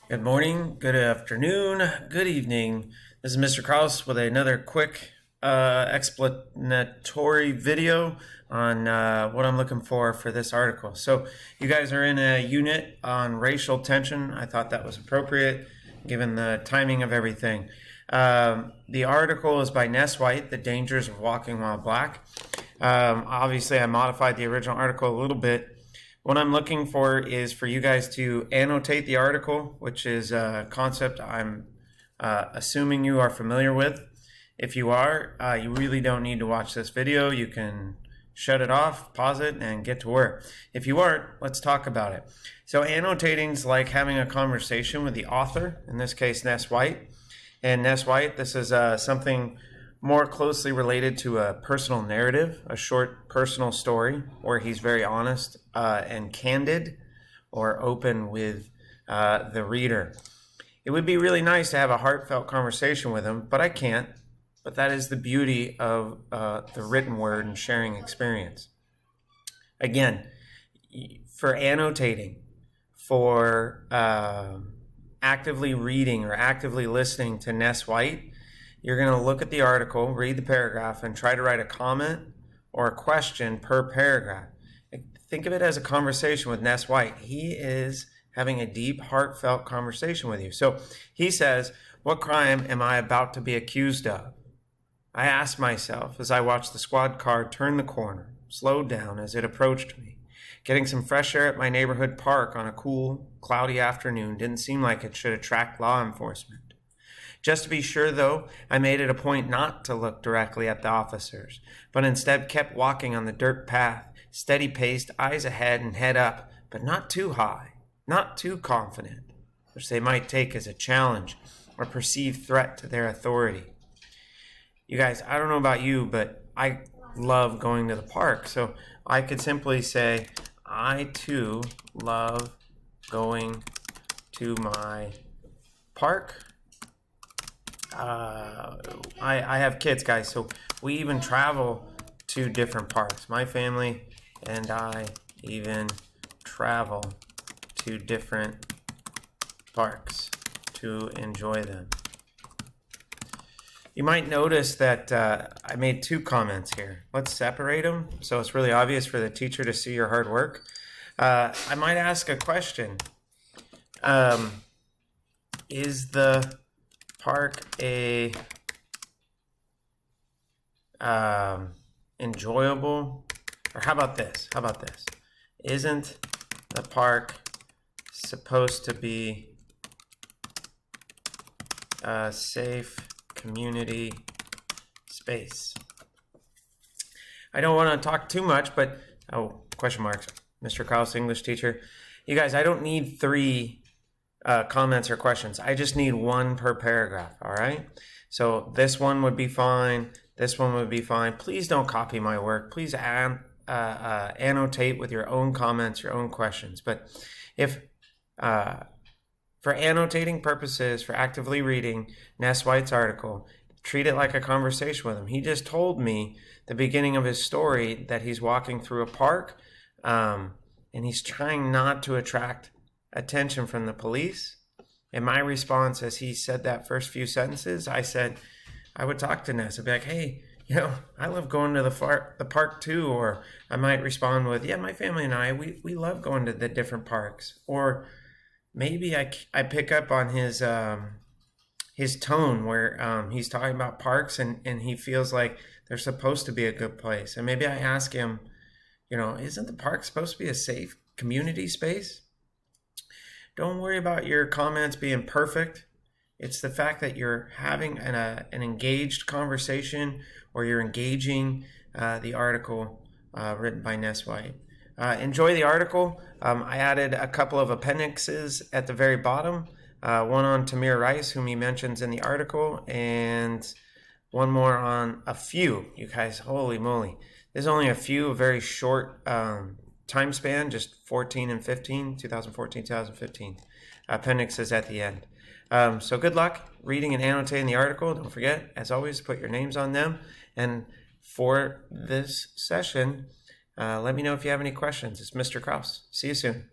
Good morning, good afternoon, good evening. This is Mr. Krause with another quick explanatory video on what I'm looking for this article. So you guys are in a unit on racial tension. I thought that was appropriate given the timing of everything. The article is by Ness White, The Dangers of Walking While Black. Obviously, I modified the original article a little bit. What I'm looking for is for you guys to annotate the article, which is a concept I'm assuming you are familiar with. If you are, you really don't need to watch this video. You can shut it off, pause it, and get to work. If you aren't, let's talk about it. So annotating is like having a conversation with the author, in this case, Ness White. And Ness White, this is something more closely related to a personal narrative, a short personal story where he's very honest and candid or open with the reader. It would be really nice to have a heartfelt conversation with him, but I can't. But that is the beauty of the written word and sharing experience. Again, for annotating, for actively reading or actively listening to Ness White, you're going to look at the article, read the paragraph, and try to write a comment or a question per paragraph. Think of it as a conversation with Ness White. He is having a deep, heartfelt conversation with you. So he says, "What crime am I about to be accused of?" I asked myself as I watched the squad car turn the corner, slowed down as it approached me. Getting some fresh air at my neighborhood park on a cool, cloudy afternoon didn't seem like it should attract law enforcement. Just to be sure, though, I made it a point not to look directly at the officers, but instead kept walking on the dirt path, steady-paced, eyes ahead and head up, but not too high, not too confident, which they might take as a challenge or perceived threat to their authority. You guys, I don't know about you, but I love going to the park, so I could simply say, I too love going to my park. I have kids, guys, so we even travel to different parks. My family and I even travel to different parks to enjoy them. You might notice that I made two comments here. Let's separate them so it's really obvious for the teacher to see your hard work. I might ask a question. Is the park a enjoyable, or how about this? Isn't the park supposed to be a safe community space? I don't want to talk too much, but question marks, Mr. Krause, English teacher. You guys, I don't need three comments or questions. I just need one per paragraph, all right? So this one would be fine. This one would be fine. Please don't copy my work. Please annotate with your own comments, your own questions. But if for annotating purposes, for actively reading Ness White's article, treat it like a conversation with him. He just told me the beginning of his story that he's walking through a park and he's trying not to attract attention from the police. And my response as he said that first few sentences, I said, I would talk to Ness. I'd be like, hey, I love going to the park too. Or I might respond with, yeah, my family and I, we love going to the different parks. Or maybe I pick up on his tone where he's talking about parks and he feels like they're supposed to be a good place. And maybe I ask him, isn't the park supposed to be a safe community space? Don't worry about your comments being perfect. It's the fact that you're having an engaged conversation or you're engaging the article written by Ness White. Enjoy the article. I added a couple of appendixes at the very bottom. One on Tamir Rice, whom he mentions in the article, and one more on a few. You guys, holy moly. There's only a few, a very short time span, just 2014, 2015. Appendixes at the end. So good luck reading and annotating the article. Don't forget, as always, put your names on them. And for this session, let me know if you have any questions. It's Mr. Krause. See you soon.